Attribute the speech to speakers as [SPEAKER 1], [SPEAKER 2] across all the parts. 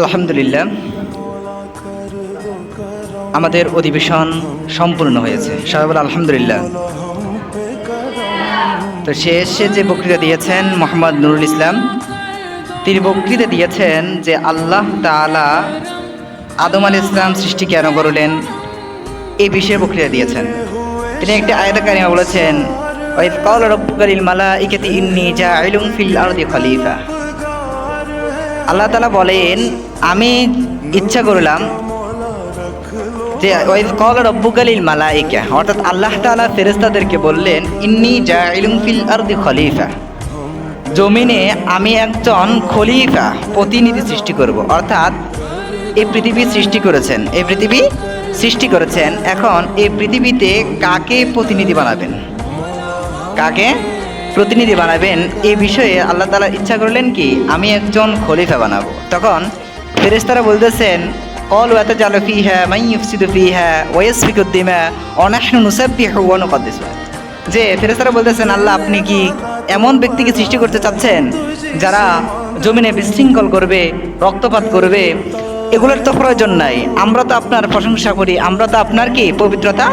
[SPEAKER 1] আলহামদুলিল্লাহ, আমাদের অধিবেশন সম্পূর্ণ হয়েছে। সবাই বলে আলহামদুলিল্লাহ। তো শেষে যে বক্তৃতা দিয়েছেন মোহাম্মদ নুরুল ইসলাম, তিনি বক্তৃতা দিয়েছেন যে আল্লাহ তাআলা আদম আলাইহিস সালাম সৃষ্টি কেন করলেন এই বিষয়ে বক্তৃতা দিয়েছেন। তিনি একটি আয়াতে কারিমা বলেছেন, ওয়াইয ক্বালা রাব্বুকা লিল মালাইকাতি ইন্নী জাইলুন ফিল আরদি খলিফা। আল্লাহ তাআলা বলেন, আমি ইচ্ছা করলাম যে ওয়াইয ক্বালা রাব্বুকা লিল মালাইকা, অর্থাৎ আল্লাহ তাআলা ফেরেশতাদেরকে বললেন ইন্নী জাইলুন ফিল আরদি খলিফা, জমিনে আমি একজন খলিফা প্রতিনিধি সৃষ্টি করব। অর্থাৎ এই পৃথিবী সৃষ্টি করেছেন, এই পৃথিবী সৃষ্টি করেছেন, এখন এই পৃথিবীতে কাকে প্রতিনিধি বানাবেন, কাকে প্রতিনিধি বানাবেন এই বিষয়ে আল্লাহ তাআলা ইচ্ছা করলেন কি আমি একজন খলিফা বানাবো। তখন ফেরেশতারা বলতেছেন, ক্বালু আতাজালু ফীহা মান ইউফসিদু ফীহা ওয়া ইয়াসফিকুদ দিমা ওয়া নাহনু নুসাব্বিহু ওয়া নুকদ্দিসু, যে ফেরেশতারা বলতেছেন আল্লাহ আপনি কি এমন ব্যক্তিকে সৃষ্টি করতে চাচ্ছেন যারা জমিনে বিশৃঙ্খল করবে, রক্তপাত করবে, এগুলোর তো প্রয়োজন নাই, আমরা তো আপনার প্রশংসা করি, আমরা তো আপনার কি পবিত্রতা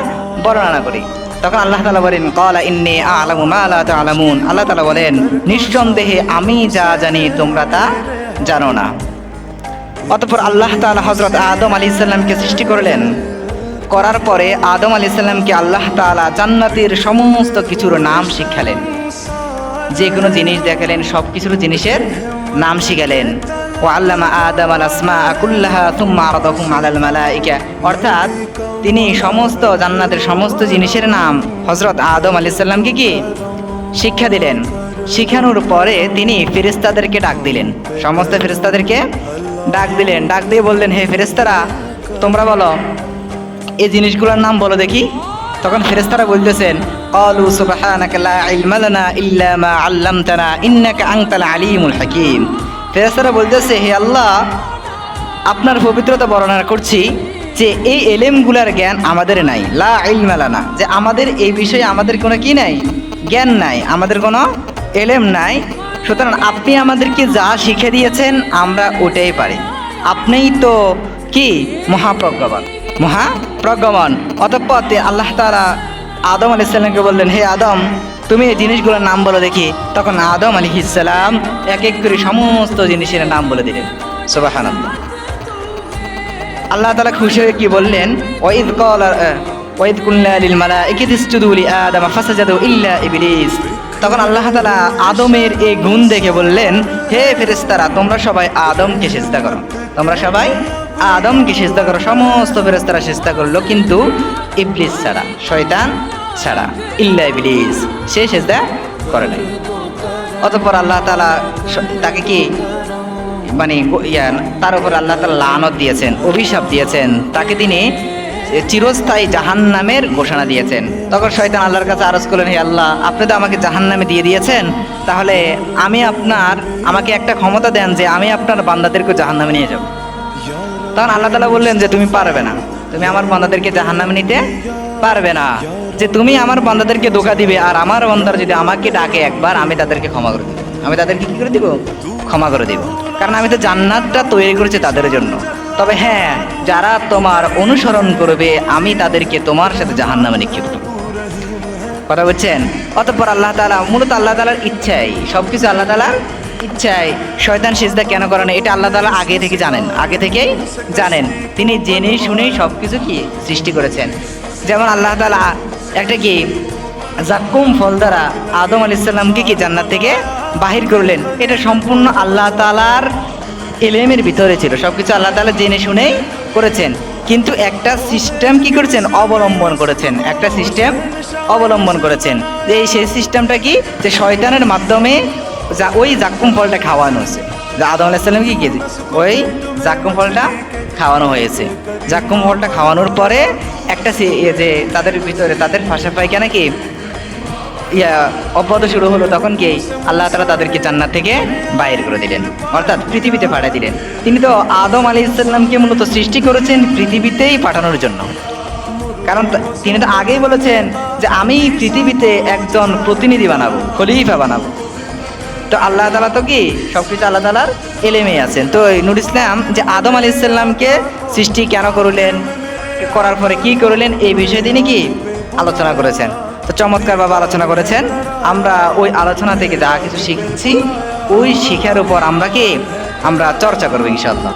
[SPEAKER 1] বর্ণনা করি। তখন আল্লাহ তাআলা বলেন, ক্বালা ইন্নী আ'লামু মা লা তা'লামুন, আল্লাহ তাআলা বলেন নিঃসন্দেহে আমি যা জানি তোমরা তা জানো না। অতঃপর আল্লাহ তাআলা হযরত আদম আলাইহিস সালামকে সৃষ্টি করলেন। করার পরে আদম আলাইহিস সালামকে আল্লাহ তাআলা জান্নাতের সমস্ত কিছুর নাম শিখালেন, যে কোনো জিনিস দেখালেন, সব কিছুর জিনিসের নাম শিখালেন। ওয়া আল্লামা আদম আল আসমাআ কুল্লাহা সুম্মা আরাদাহুম আলাল মালাইকা, অর্থাৎ তিনি সমস্ত জান্নাতের সমস্ত জিনিসের নাম হযরত আদম আলাইহিস সালামকে কি শিক্ষা দিলেন। শিখানোর পরে তিনি ফেরেশতাদেরকে ডাক দিলেন, সমস্ত ফেরেশতাদেরকে ডাক দিলেন, ডাক দিয়ে বললেন, হে ফেরেশতারা তোমরা বলো এই জিনিসগুলোর নাম বলো দেখি। তখন ফেরেশতারা বলতেছেন, ক্বালু সুবহানাকা লা ইলমা লানা ইল্লা মা আল্লামতানা ইন্নাকা আনতাল আলিমুল হাকীম। ফেরেশতারা বলতেছে, হে আল্লাহ আপনার পবিত্রতা বর্ণনা করছি যে এই এলেমগুলার জ্ঞান আমাদের নাই, লা ইলমা লানা, যে আমাদের এই বিষয়ে আমাদের কোনো কি নাই, জ্ঞান নাই, আমাদের কোনো এলেম নাই। সুতরাং আপনি আমাদেরকে যা শিখে দিয়েছেন আমরা ওটাই পারি, আপনিই তো কি মহাপ্রজ্ঞাবান, মহাপ্রজ্ঞাবান। অতঃপর আল্লাহ তাআলা আদম আলাইহিস সালামকে বললেন, হে আদম তুমি এই জিনিসগুলোর নাম বলো দেখি। তখন আদম আলাইহিস সালাম এক এক করে সমস্ত জিনিসের নাম বলে দিলেন। সুবহানাল্লাহ। আল্লাহ তাআলা খুশি হয়ে কি বললেন, ওয়াইদ কুল্লা লিল মালাইকাতি ইসজুদু লি আদম ফাসাজাদু ইল্লা ইবলিস। তখন আল্লাহ তাআলা আদমের এই গুণ দেখে বললেন, হে ফেরেশতারা তোমরা সবাই আদমকে সিজদা করো, তোমরা সবাই আদমকে সিজদা করো। সমস্ত ফেরেশতারা সিজদা করলো, কিন্তু ইবলিস ছাড়া, শয়তান ছাড়া, ইল্লা ইবলিস, সে সিজদা করে নাই। অতঃপর আল্লাহ তাআলা তাকে কি তার উপর আল্লাহ তাআলা লানত দিয়েছেন, অভিশাপ দিয়েছেন, তাকে তিনি চিরস্থায়ী জাহান্নামের ঘোষণা দিয়েছেন। তখন শয়তান আল্লাহর কাছে আরজ করলেন, হে আল্লাহ আপনি তো আমাকে জাহান্নামে দিয়ে দিয়েছেন, তাহলে আমাকে একটা ক্ষমতা দেন যে আমি আপনার বান্দাদেরকে জাহান্নামে নিয়ে যাব। তখন আল্লাহ তাআলা বললেন যে তুমি পারবে না, তুমি আমার বান্দাদেরকে জাহান্নামে নিতে পারবে না, যে তুমি আমার বান্দাদেরকে ধোঁকা দিবে, আর আমার বান্দারা যদি আমাকে ডাকে একবার আমি তাদেরকে ক্ষমা করে দেব, আমি তাদেরকে কি করে দিব, ক্ষমা করে দেব, কারণ আমি তো জান্নাতটা তৈরি করেছি তাদের জন্য। তবে হ্যাঁ, যারা তোমার অনুসরণ করবে আমি তাদেরকে তোমার সাথে জাহান্নামে নিক্ষেপ করব। কথা বলছেন। অতঃপর আল্লাহ তাআলা, মূলত আল্লাহ তাআলার ইচ্ছাই সবকিছু, আল্লাহ তাআলার ইচ্ছায় শয়তান সিজদা কেন করে না এটা আল্লাহ তাআলা আগে থেকে জানেন, আগে থেকেই জানেন, তিনি জেনে শুনেই সব কিছু কি সৃষ্টি করেছেন। যেমন আল্লাহ তাআলা একটা কি জাক্কুম ফল দ্বারা আদম আলাইহিস সালামকে কি জান্নাত থেকে বাহির করলেন, এটা সম্পূর্ণ আল্লাহ তাআলার এলেমের ভিতরে ছিল, সব কিছু আল্লাহ তাআলা জেনে শুনেই করেছেন। কিন্তু একটা সিস্টেম কি করেছেন, অবলম্বন করেছেন, একটা সিস্টেম অবলম্বন করেছেন। যে সেই সিস্টেমটা কি, যে শয়তানের মাধ্যমে ওই জাক্কুম ফলটা খাওয়ানো হয়েছে, যে আদম আলাইহিস সালামকে কি ওই জাক্কুম ফলটা খাওয়ানো হয়েছে। জাক্কুম ফলটা খাওয়ানোর পরে একটা যে তাদের ভিতরে তাদের ভাষা পায়খানা কি অব্যাহত শুরু হলো, তখন কি আল্লাহ তাআলা তাদেরকে জান্নাত থেকে বাইর করে দিলেন, অর্থাৎ পৃথিবীতে পাঠিয়ে দিলেন। তিনি তো আদম আলাইহিস সালামকে মূলত সৃষ্টি করেছেন পৃথিবীতেই পাঠানোর জন্য, কারণ তিনি তো আগেই বলেছেন যে আমি পৃথিবীতে একজন প্রতিনিধি বানাবো, খলিফা বানাবো। তো আল্লাহ তাআলা তো কি সব কিছু আল্লাহ তাআলার এলেমে আছেন। তো এই নূর ইসলাম যে আদম আলাইহিস সালামকে সৃষ্টি কেন করলেন, করার পরে কি করলেন, এই বিষয়ে তিনি কি আলোচনা করেছেন। তো চমৎকারভাবে আলোচনা করেছেন। আমরা ওই আলোচনা থেকে যা কিছু শিখছি ওই শিখার উপর আমরা চর্চা করবো ইনশাআল্লাহ।